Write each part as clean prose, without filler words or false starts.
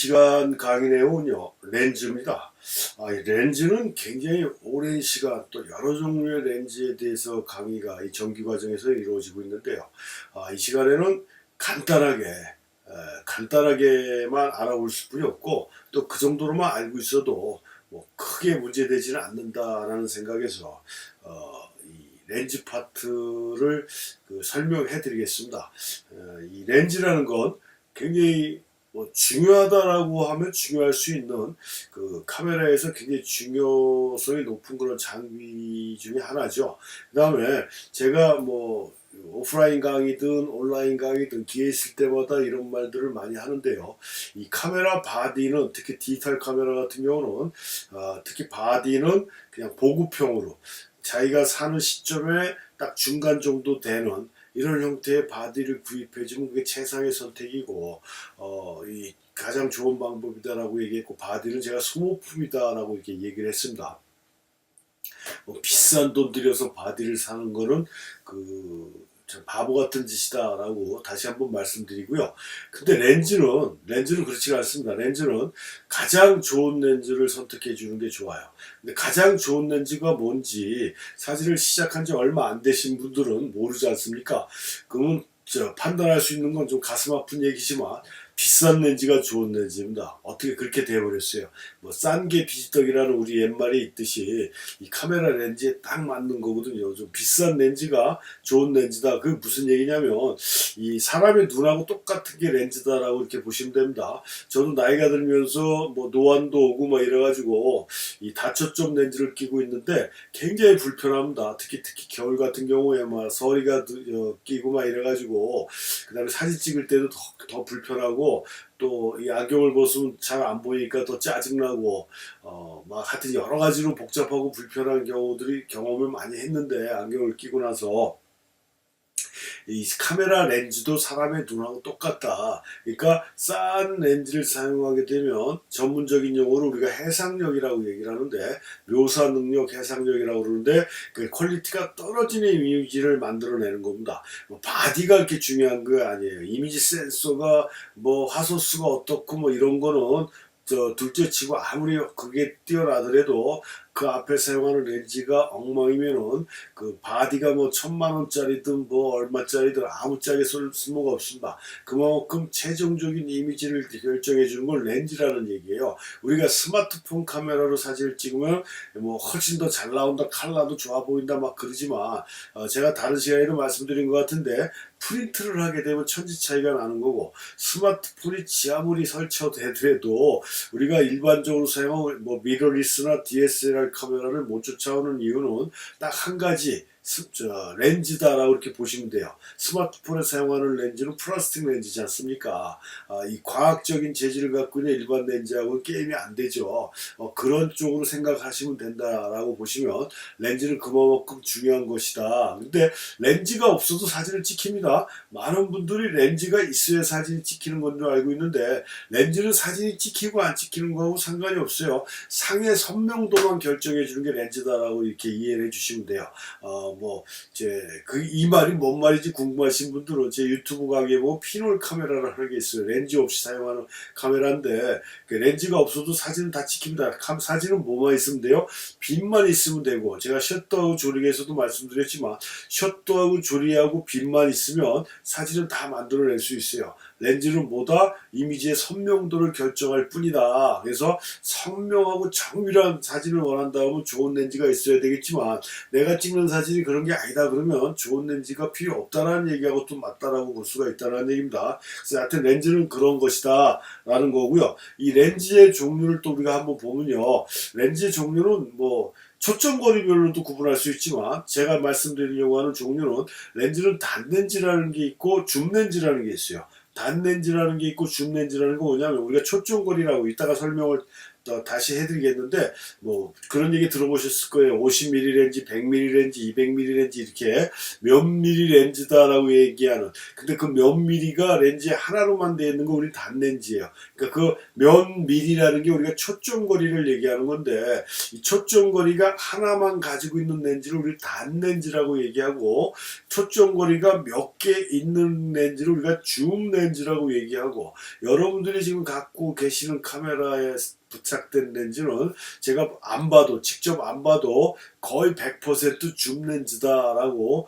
시간 강의 내용은요, 렌즈입니다. 이 렌즈는 굉장히 오랜 시간 또 여러 종류의 렌즈에 대해서 강의가 이 정규 과정에서 이루어지고 있는데요. 이 시간에는 간단하게만 알아볼 수뿐이 없고 또 그 정도로만 알고 있어도 뭐 크게 문제되지는 않는다라는 생각에서 이 렌즈 파트를 설명해 드리겠습니다. 이 렌즈라는 건 굉장히 중요하다라고 하면 중요할 수 있는 카메라에서 굉장히 중요성이 높은 그런 장비 중에 하나죠. 그 다음에 제가 오프라인 강의든 온라인 강의든 기회 있을 때마다 이런 말들을 많이 하는데요. 이 카메라 바디는 특히 디지털 카메라 같은 경우는 특히 바디는 그냥 보급형으로 자기가 사는 시점에 딱 중간 정도 되는 이런 형태의 바디를 구입해주면 그게 최상의 선택이고 이 가장 좋은 방법이다라고 얘기했고, 바디는 제가 소모품이다라고 이렇게 얘기를 했습니다. 비싼 돈 들여서 바디를 사는 거는 바보 같은 짓이다라고 다시 한번 말씀드리고요. 근데 렌즈는 그렇지가 않습니다. 렌즈는 가장 좋은 렌즈를 선택해 주는 게 좋아요. 근데 가장 좋은 렌즈가 뭔지 사진을 시작한 지 얼마 안 되신 분들은 모르지 않습니까? 그러면 판단할 수 있는 건 좀 가슴 아픈 얘기지만 비싼 렌즈가 좋은 렌즈입니다. 어떻게 그렇게 돼버렸어요. 싼 게 비지떡이라는 우리 옛말이 있듯이 이 카메라 렌즈에 딱 맞는 거거든요. 좀 비싼 렌즈가 좋은 렌즈다. 그게 무슨 얘기냐면 이 사람의 눈하고 똑같은 게 렌즈다라고 이렇게 보시면 됩니다. 저도 나이가 들면서 노안도 오고 이래가지고 이 다초점 렌즈를 끼고 있는데 굉장히 불편합니다. 특히 겨울 같은 경우에 서리가 끼고 이래가지고 그 다음에 사진 찍을 때도 더 불편하고, 또 이 안경을 벗으면 잘 안 보이니까 더 짜증나고 하여튼 여러 가지로 복잡하고 불편한 경험을 많이 했는데, 안경을 끼고 나서 이 카메라 렌즈도 사람의 눈하고 똑같다. 그러니까 싼 렌즈를 사용하게 되면 전문적인 용어로 우리가 해상력이라고 얘기를 하는데, 묘사 능력 해상력이라고 그러는데 그 퀄리티가 떨어지는 이미지를 만들어내는 겁니다. 바디가 그렇게 중요한 거 아니에요. 이미지 센서가 화소수가 어떻고 이런 거는 둘째치고 아무리 그게 뛰어나더라도 그 앞에 사용하는 렌즈가 엉망이면은 그 바디가 1,000만 원짜리든 얼마짜리든 아무짝에 쓸모가 없습니다. 그만큼 최종적인 이미지를 결정해 주는 건 렌즈라는 얘기예요. 우리가 스마트폰 카메라로 사진을 찍으면 훨씬 더 잘 나온다, 컬러도 좋아 보인다 그러지만 제가 다른 시간에도 말씀드린 것 같은데 프린트를 하게 되면 천지 차이가 나는 거고, 스마트폰이 아무리 설치되더라도 우리가 일반적으로 사용하는 미러리스나 DSLR 카메라를 못 쫓아오는 이유는 딱 한 가지, 렌즈다라고 이렇게 보시면 돼요. 스마트폰에 사용하는 렌즈는 플라스틱 렌즈지 않습니까? 이 과학적인 재질을 갖고 있는 일반 렌즈하고는 게임이 안 되죠. 그런 쪽으로 생각하시면 된다라고 보시면 렌즈는 그만큼 중요한 것이다. 근데 렌즈가 없어도 사진을 찍힙니다. 많은 분들이 렌즈가 있어야 사진이 찍히는 건 줄 알고 있는데, 렌즈는 사진이 찍히고 안 찍히는 거하고 상관이 없어요. 상의 선명도만 결정해 주는 게 렌즈다라고 이렇게 이해를 해주시면 돼요. 이 말이 뭔 말인지 궁금하신 분들은 제 유튜브 강의에 보면 피놀 카메라를 하는 게 있어요. 렌즈 없이 사용하는 카메라인데, 렌즈가 없어도 사진은 다 찍힙니다. 사진은 뭐만 있으면 돼요? 빛만 있으면 되고, 제가 셔터하고 조리개에서도 말씀드렸지만 셔터하고 조리하고 빛만 있으면 사진은 다 만들어낼 수 있어요. 렌즈는 뭐다? 이미지의 선명도를 결정할 뿐이다. 그래서 선명하고 정밀한 사진을 원한다면 좋은 렌즈가 있어야 되겠지만, 내가 찍는 사진이 그런 게 아니다 그러면 좋은 렌즈가 필요 없다라는 얘기하고 또 맞다라고 볼 수가 있다는 얘기입니다. 그래서 하여튼 렌즈는 그런 것이다 라는 거고요. 이 렌즈의 종류를 또 우리가 한번 보면요, 렌즈의 종류는 초점거리별로도 구분할 수 있지만, 제가 말씀드리려고 하는 종류는 렌즈는 단렌즈라는 게 있고 줌렌즈라는 게 있어요. 단렌즈라는 게 있고 줌렌즈라는 거 뭐냐면, 우리가 초점거리라고 이따가 설명을 다시 해드리겠는데, 뭐 그런 얘기 들어보셨을 거예요. 50mm 렌즈, 100mm 렌즈, 200mm 렌즈 이렇게 몇 미리 렌즈다라고 얘기하는. 근데 그 몇 미리가 렌즈에 하나로만 되어 있는 거 우리 단렌즈예요. 그러니까 그 몇 미리라는 게 우리가 초점거리를 얘기하는 건데, 이 초점거리가 하나만 가지고 있는 렌즈를 우리 단렌즈라고 얘기하고, 초점거리가 몇 개 있는 렌즈를 우리가 줌 렌즈라고 얘기하고, 여러분들이 지금 갖고 계시는 카메라에 부착된 렌즈는 제가 안 봐도, 직접 안 봐도 거의 100% 줌 렌즈다라고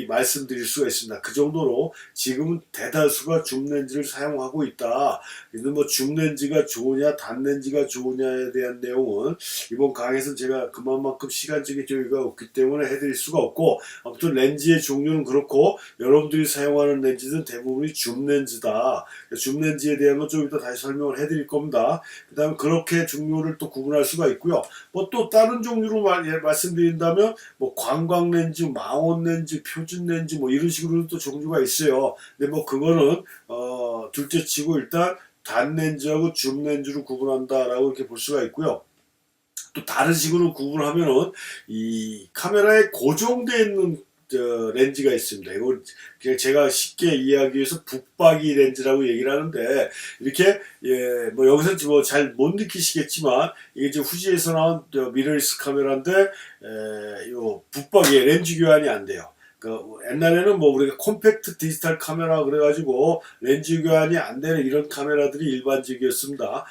말씀드릴 수가 있습니다. 그 정도로 지금은 대다수가 줌 렌즈를 사용하고 있다. 근데 뭐 줌 렌즈가 좋으냐, 단 렌즈가 좋으냐에 대한 내용은 이번 강의에서 제가 그만큼 시간적인 여유가 없기 때문에 해드릴 수가 없고, 아무튼 렌즈의 종류는 그렇고, 여러분들이 사용하는 렌즈는 대부분이 줌 렌즈다. 줌 렌즈에 대한 건 좀 이따 다시 설명을 해드릴 겁니다. 그 다음에 그렇게 종류를 또 구분할 수가 있고요. 뭐 또 다른 종류로 말씀드린다면, 뭐 관광 렌즈, 망원 렌즈, 표준 렌즈 뭐 이런 식으로 또 종류가 있어요. 근데 뭐 그거는 둘째치고 일단 단 렌즈하고 줌 렌즈로 구분한다라고 이렇게 볼 수가 있고요. 또 다른 식으로 구분하면은 이 카메라에 고정되어 있는 렌즈가 있습니다. 이거 그냥 제가 쉽게 이해하기 위해서 북박이 렌즈라고 얘기를 하는데, 이렇게 뭐 여기서 뭐 잘 못 느끼시겠지만 이게 지금 후지에서 나온 미러리스 카메라인데, 요 북박이 렌즈 교환이 안 돼요. 그 옛날에는 뭐 우리가 콤팩트 디지털 카메라 그래가지고 렌즈 교환이 안 되는 이런 카메라들이 일반적이었습니다.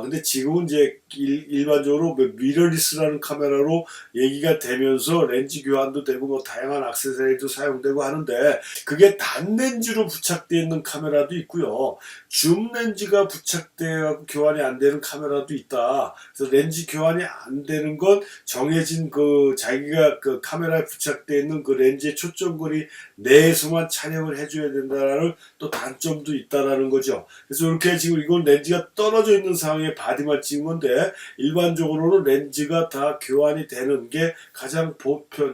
근데 지금은 이제 일반적으로 미러리스라는 카메라로 얘기가 되면서 렌즈 교환도 되고 뭐 다양한 액세서리도 사용되고 하는데, 그게 단 렌즈로 부착되어 있는 카메라도 있고요. 줌 렌즈가 부착되어 교환이 안 되는 카메라도 있다. 그래서 렌즈 교환이 안 되는 건 정해진 그 자기가 그 카메라에 부착되어 있는 그 렌즈의 초점거리 내에서만 촬영을 해줘야 된다는 또 단점도 있다라는 거죠. 그래서 이렇게 지금 이건 렌즈가 떨어져 있는 상황에 바디만 찍은 건데, 일반적으로는 렌즈가 다 교환이 되는 게 가장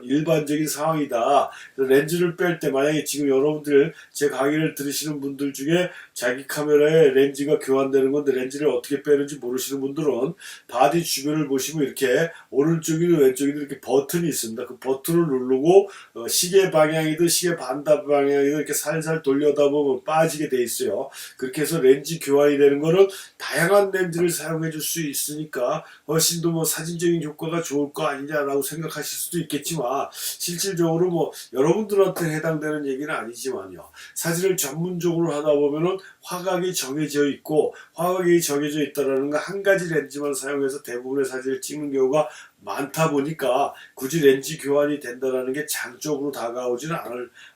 일반적인 상황이다. 렌즈를 뺄 때 만약에 지금 여러분들 제 강의를 들으시는 분들 중에 자기 카메라에 렌즈가 교환되는 건데 렌즈를 어떻게 빼는지 모르시는 분들은 바디 주변을 보시면 이렇게 오른쪽이든 왼쪽이든 이렇게 버튼이 있습니다. 그 버튼을 누르고 시계 방향이든 시계 반대 방향이든 이렇게 살살 돌려다 보면 빠지게 돼 있어요. 그렇게 해서 렌즈 교환이 되는 거는 다양한 렌즈를 사용해 줄 수 있으니까 훨씬 더 뭐 사진적인 효과가 좋을 거 아니냐라고 생각하실 수도 있겠지만, 실질적으로 뭐 여러분들한테 해당되는 얘기는 아니지만요. 사진을 전문적으로 하다 보면은 화각이 정해져 있고, 화각이 정해져 있다라는 건 한 가지 렌즈만 사용해서 대부분의 사진을 찍는 경우가 많다 보니까 굳이 렌즈 교환이 된다는 게 장적으로 다가오지는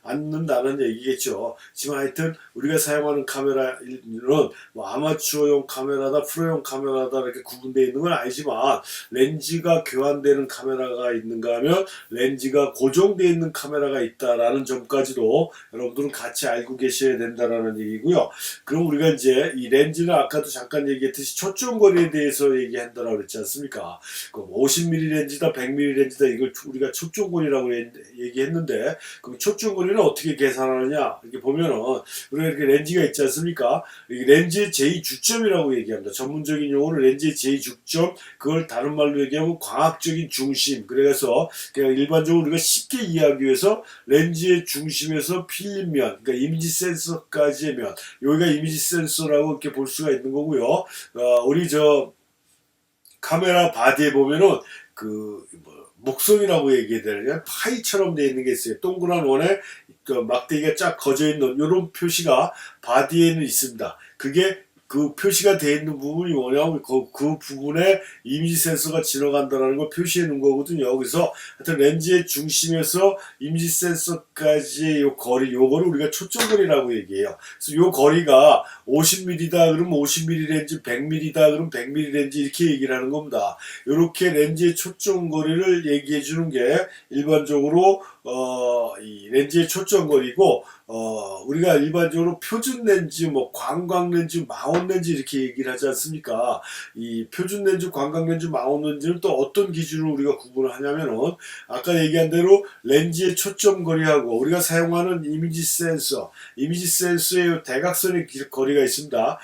않는다는 얘기겠죠. 지금 하여튼 우리가 사용하는 카메라는 뭐 아마추어용 카메라다, 프로용 카메라다 이렇게 구분되어 있는 건 아니지만, 렌즈가 교환되는 카메라가 있는가 하면 렌즈가 고정되어 있는 카메라가 있다라는 점까지도 여러분들은 같이 알고 계셔야 된다라는 얘기고요. 그럼 우리가 이제 이 렌즈는 아까도 잠깐 얘기했듯이 초점거리에 대해서 얘기한다라고 그랬지 않습니까? 50mm 렌즈다, 100mm 렌즈다, 이걸 우리가 초점거리라고 얘기했는데, 그럼 초점거리는 어떻게 계산하느냐? 이렇게 보면은 우리가 이렇게 렌즈가 있지 않습니까? 렌즈의 제2주점이라고 얘기합니다. 전문적인 용어로 렌즈의 제2주점, 그걸 다른 말로 얘기하면 광학적인 중심. 그래서 그냥 일반적으로 우리가 쉽게 이해하기 위해서 렌즈의 중심에서 필름면, 그러니까 이미지 센서까지의 면, 여기가 이미지 센서라고 이렇게 볼 수가 있는 거고요. 우리 카메라 바디에 보면은 목선이라고 얘기해야 되느냐, 파이처럼 되어 있는 게 있어요. 동그란 원에 막대기가 쫙 거져 있는 이런 표시가 바디에는 있습니다. 그게 그 표시가 되어 있는 부분이 뭐냐면 그 부분에 이미지 센서가 지나간다는 걸 표시해 놓은 거거든요. 그래서 하여튼 렌즈의 중심에서 이미지 센서까지의 요거를 우리가 초점거리라고 얘기해요. 그래서 요 거리가 50mm다 그러면 50mm 렌즈, 100mm다 그러면 100mm 렌즈 이렇게 얘기를 하는 겁니다. 이렇게 렌즈의 초점거리를 얘기해 주는 게 일반적으로 이 렌즈의 초점거리고 우리가 일반적으로 표준 렌즈, 뭐 관광 렌즈, 망원 렌즈 이렇게 얘기를 하지 않습니까? 이 표준 렌즈, 관광 렌즈, 망원 렌즈는 또 어떤 기준으로 우리가 구분을 하냐면은 아까 얘기한 대로 렌즈의 초점거리하고 우리가 사용하는 이미지 센서의 대각선의 거리가 있습니다.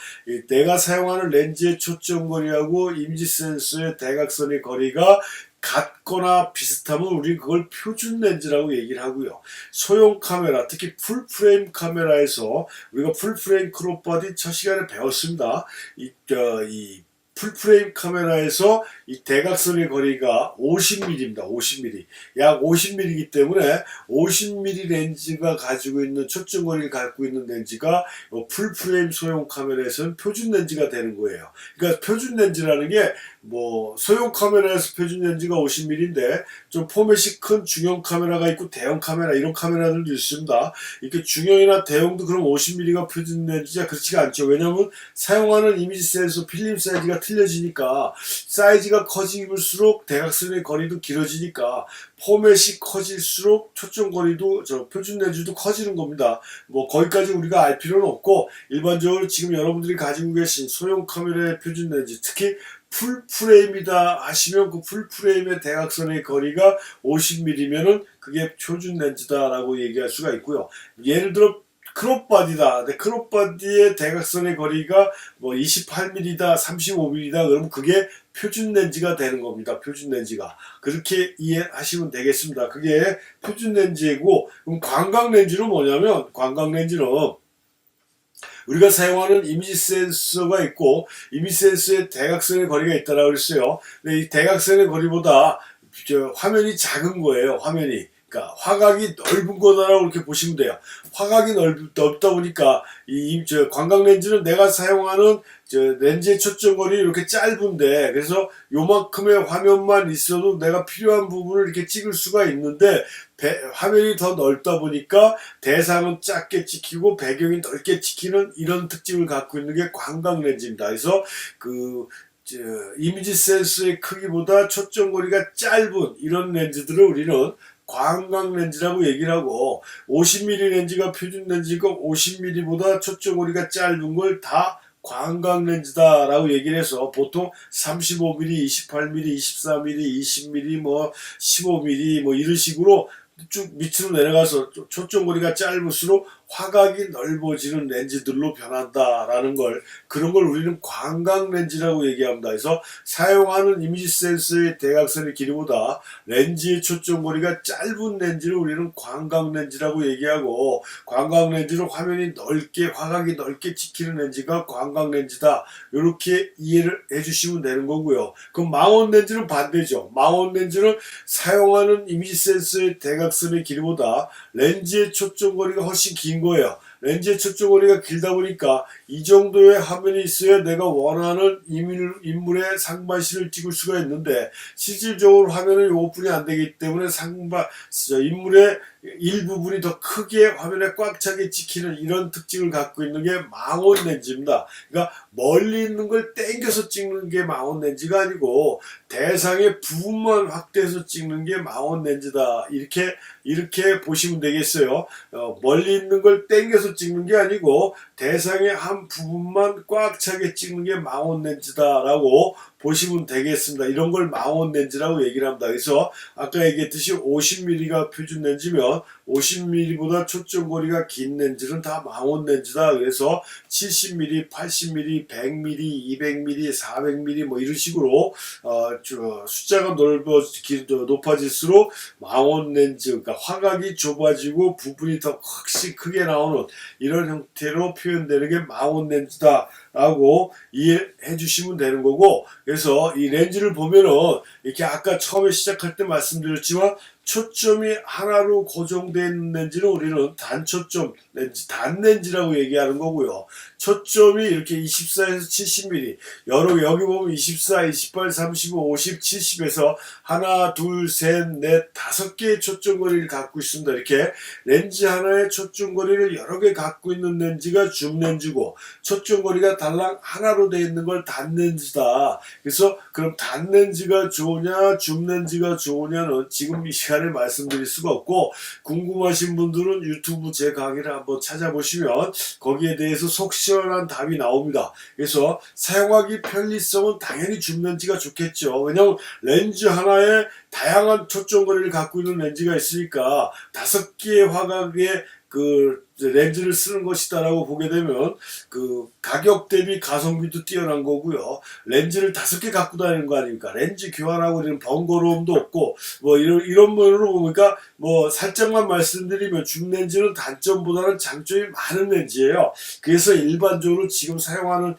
내가 사용하는 렌즈의 초점거리하고 이미지 센서의 대각선의 거리가 같거나 비슷하면 우리 그걸 표준 렌즈라고 얘기를 하고요. 소형 카메라, 특히 풀프레임 카메라에서 우리가 풀프레임 크롭바디 첫 시간에 배웠습니다. 이 풀프레임 카메라에서 이 대각선의 거리가 50mm입니다. 50mm. 약 50mm이기 때문에 50mm 렌즈가 가지고 있는 초점거리를 갖고 있는 렌즈가 풀프레임 소형 카메라에서는 표준 렌즈가 되는 거예요. 그러니까 표준 렌즈라는 게 뭐 소형 카메라에서 표준 렌즈가 50mm인데 좀 포맷이 큰 중형 카메라가 있고 대형 카메라 이런 카메라들도 있습니다. 이렇게 중형이나 대형도 그럼 50mm가 표준 렌즈냐 그렇지가 않죠. 왜냐하면 사용하는 이미지 센서 필름 사이즈가 틀려지니까 사이즈가 커질수록 대각선의 거리도 길어지니까 포맷이 커질수록 초점 거리도 표준 렌즈도 커지는 겁니다. 뭐 거기까지 우리가 알 필요는 없고 일반적으로 지금 여러분들이 가지고 계신 소형 카메라의 표준 렌즈 특히 풀프레임이다 하시면 그 풀프레임의 대각선의 거리가 50mm면은 그게 표준 렌즈다라고 얘기할 수가 있고요. 예를 들어 크롭바디다. 근데 크롭바디의 대각선의 거리가 뭐 28mm다, 35mm다. 그러면 그게 표준 렌즈가 되는 겁니다. 표준 렌즈가. 그렇게 이해하시면 되겠습니다. 그게 표준 렌즈이고, 그럼 관광 렌즈는 뭐냐면, 관광 렌즈는 우리가 사용하는 이미지 센서가 있고 이미지 센서의 대각선의 거리가 있다라고 그랬어요. 근데 이 대각선의 거리보다 화면이 작은 거예요. 화면이. 그러니까 화각이 넓은 거다라고 이렇게 보시면 돼요. 화각이 넓다 보니까 관광 렌즈는 내가 사용하는 렌즈의 초점거리 이렇게 짧은데 그래서 요만큼의 화면만 있어도 내가 필요한 부분을 이렇게 찍을 수가 있는데 화면이 더 넓다 보니까 대상은 작게 찍히고 배경이 넓게 찍히는 이런 특징을 갖고 있는 게 관광 렌즈입니다. 그래서 이미지 센서의 크기보다 초점거리가 짧은 이런 렌즈들을 우리는 관광 렌즈라고 얘기를 하고 50mm 렌즈가 표준 렌즈고 50mm보다 초점거리가 짧은 걸 다 관광 렌즈다라고 얘기를 해서 보통 35mm, 28mm, 24mm, 20mm, 뭐 15mm 뭐 이런 식으로 쭉 밑으로 내려가서 초점거리가 짧을수록 화각이 넓어지는 렌즈들로 변한다라는 걸 그런 걸 우리는 관광 렌즈라고 얘기합니다. 그래서 사용하는 이미지 센서의 대각선의 길이보다 렌즈의 초점거리가 짧은 렌즈를 우리는 관광 렌즈라고 얘기하고 관광 렌즈는 화면이 넓게 화각이 넓게 찍히는 렌즈가 관광 렌즈다. 이렇게 이해를 해주시면 되는 거고요. 그럼 망원 렌즈는 반대죠. 망원 렌즈는 사용하는 이미지 센서의 대각선의 길이보다 렌즈의 초점거리가 훨씬 긴 거예요. 렌즈의 초점거리가 길다 보니까 이 정도의 화면이 있어야 내가 원하는 인물의 상반신을 찍을 수가 있는데 실질적으로 화면은 이것뿐이 안 되기 때문에 인물의 일부분이 더 크게 화면에 꽉 차게 찍히는 이런 특징을 갖고 있는 게 망원 렌즈입니다. 그러니까 멀리 있는 걸 땡겨서 찍는 게 망원 렌즈가 아니고 대상의 부분만 확대해서 찍는 게 망원 렌즈다. 이렇게 보시면 되겠어요. 멀리 있는 걸 땡겨서 찍는 게 아니고 대상의 한 부분만 꽉 차게 찍는 게 망원 렌즈다라고 보시면 되겠습니다. 이런 걸 망원 렌즈라고 얘기를 합니다. 그래서 아까 얘기했듯이 50mm가 표준 렌즈면 50mm보다 초점거리가 긴 렌즈는 다 망원 렌즈다. 그래서 70mm, 80mm, 100mm, 200mm, 400mm 뭐 이런 식으로 숫자가 높아질수록 망원 렌즈, 그러니까 화각이 좁아지고 부분이 더 확실히 크게 나오는 이런 형태로 표현되는 게 망원 렌즈다. 라고 이해해 주시면 되는 거고 그래서 이 렌즈를 보면은 이렇게 아까 처음에 시작할 때 말씀드렸지만 초점이 하나로 고정되어 있는 렌즈는 우리는 단초점 렌즈, 단렌즈라고 얘기하는 거고요. 초점이 이렇게 24에서 70mm, 여기 보면 24, 28, 35, 50, 70에서 하나, 둘, 셋, 넷, 5개의 초점거리를 갖고 있습니다. 이렇게 렌즈 하나의 초점거리를 여러 개 갖고 있는 렌즈가 줌렌즈고 초점거리가 달랑 하나로 되어 있는 걸 단렌즈다. 그래서 그럼 단렌즈가 좋으냐, 줌렌즈가 좋으냐는 지금 이 시간 단기간에 말씀드릴 수가 없고, 궁금하신 분들은 유튜브 제 강의를 한번 찾아보시면 거기에 대해서 속 시원한 답이 나옵니다. 그래서 사용하기 편리성은 당연히 줌 렌즈가 좋겠죠. 왜냐하면 렌즈 하나에 다양한 초점거리를 갖고 있는 렌즈가 있으니까 5개의 화각의 그 렌즈를 쓰는 것이다라고 보게 되면 그 가격 대비 가성비도 뛰어난 거고요. 렌즈를 5개 갖고 다니는 거 아닙니까? 렌즈 교환하고 이런 번거로움도 없고 뭐 이런 면으로 보니까 뭐 살짝만 말씀드리면 줌 렌즈는 단점보다는 장점이 많은 렌즈예요. 그래서 일반적으로 지금 사용하는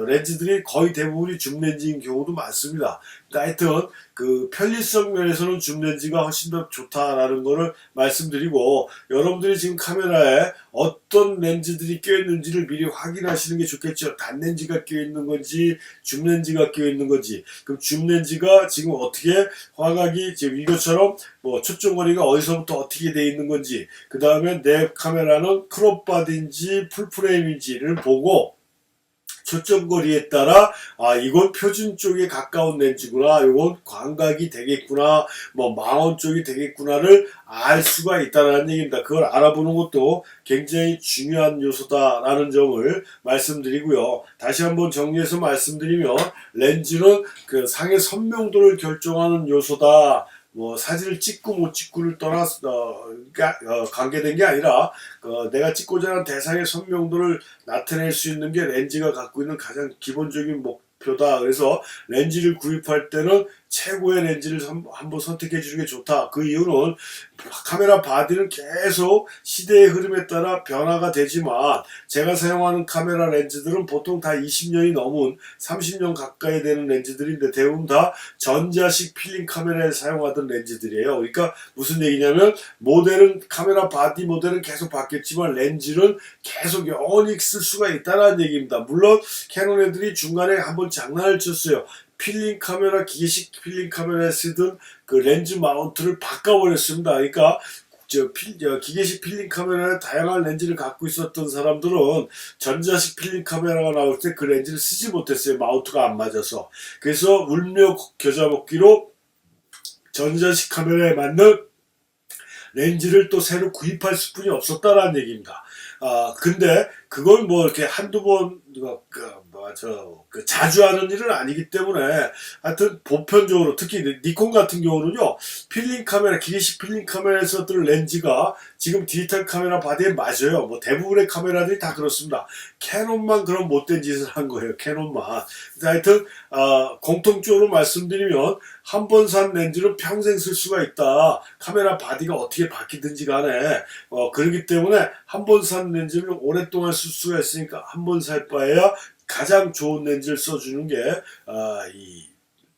렌즈들이 거의 대부분이 줌 렌즈인 경우도 많습니다. 하여튼 그 편리성 면에서는 줌 렌즈가 훨씬 더 좋다라는 거를 말씀드리고, 여러분들이 지금 카메라에 어떤 렌즈들이 껴있는지를 미리 확인하시는 게 좋겠죠. 단 렌즈가 껴있는 건지 줌 렌즈가 껴있는 건지. 그럼 줌 렌즈가 지금 어떻게 화각이 지금 이것처럼 뭐 초점거리가 어디서부터 어떻게 돼 있는 건지, 그 다음에 내 카메라는 크롭바디인지 풀프레임인지를 보고 초점거리에 따라 이건 표준 쪽에 가까운 렌즈구나, 이건 광각이 되겠구나, 뭐 망원 쪽이 되겠구나를 알 수가 있다는 얘기입니다. 그걸 알아보는 것도 굉장히 중요한 요소다라는 점을 말씀드리고요. 다시 한번 정리해서 말씀드리면 렌즈는 그 상의 선명도를 결정하는 요소다. 뭐 사진을 찍고 못 찍고를 떠나서 관계된 게 아니라 내가 찍고자 하는 대상의 선명도를 나타낼 수 있는 게 렌즈가 갖고 있는 가장 기본적인 목표다. 그래서 렌즈를 구입할 때는 최고의 렌즈를 한번 선택해 주는 게 좋다. 그 이유는 카메라 바디는 계속 시대의 흐름에 따라 변화가 되지만 제가 사용하는 카메라 렌즈들은 보통 다 20년이 넘은 30년 가까이 되는 렌즈들인데 대부분 다 전자식 필름 카메라에 사용하던 렌즈들이에요. 그러니까 무슨 얘기냐면 모델은 카메라 바디 모델은 계속 바뀌었지만 렌즈는 계속 영원히 쓸 수가 있다는 얘기입니다. 물론 캐논 애들이 중간에 한번 장난을 쳤어요. 필름 카메라, 기계식 필름 카메라에 쓰던 그 렌즈 마운트를 바꿔버렸습니다. 그러니까 기계식 필름 카메라에 다양한 렌즈를 갖고 있었던 사람들은 전자식 필름 카메라가 나올 때 그 렌즈를 쓰지 못했어요. 마운트가 안 맞아서. 그래서 울며 겨자 먹기로 전자식 카메라에 맞는 렌즈를 또 새로 구입할 수뿐이 없었다라는 얘기입니다. 근데 그걸 뭐 이렇게 한두 번 자주 하는 일은 아니기 때문에 하여튼 보편적으로 특히 니콘 같은 경우는요, 필름 카메라, 기계식 필름 카메라에 썼던 렌즈가 지금 디지털 카메라 바디에 맞아요. 뭐 대부분의 카메라들이 다 그렇습니다. 캐논만 그런 못된 짓을 한 거예요. 캐논만. 하여튼 공통적으로 말씀드리면 한 번 산 렌즈는 평생 쓸 수가 있다. 카메라 바디가 어떻게 바뀌든지 간에 그렇기 때문에 한 번 산 렌즈는 오랫동안 쓸 수가 있으니까 한 번 살 바에야 가장 좋은 렌즈를 써주는 게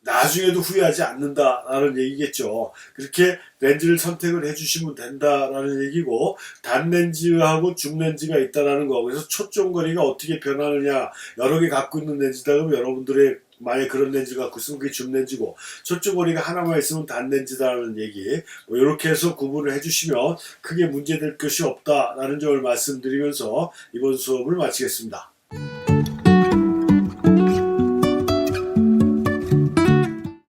나중에도 후회하지 않는다라는 얘기겠죠. 그렇게 렌즈를 선택을 해주시면 된다라는 얘기고, 단 렌즈하고 줌 렌즈가 있다라는 거. 그래서 초점거리가 어떻게 변하느냐, 여러 개 갖고 있는 렌즈다 그러면 여러분들의 만약에 그런 렌즈 갖고 있으면 그게 줌 렌즈고, 초점거리가 하나만 있으면 단 렌즈다라는 얘기, 뭐 이렇게 해서 구분을 해주시면 크게 문제될 것이 없다라는 점을 말씀드리면서 이번 수업을 마치겠습니다.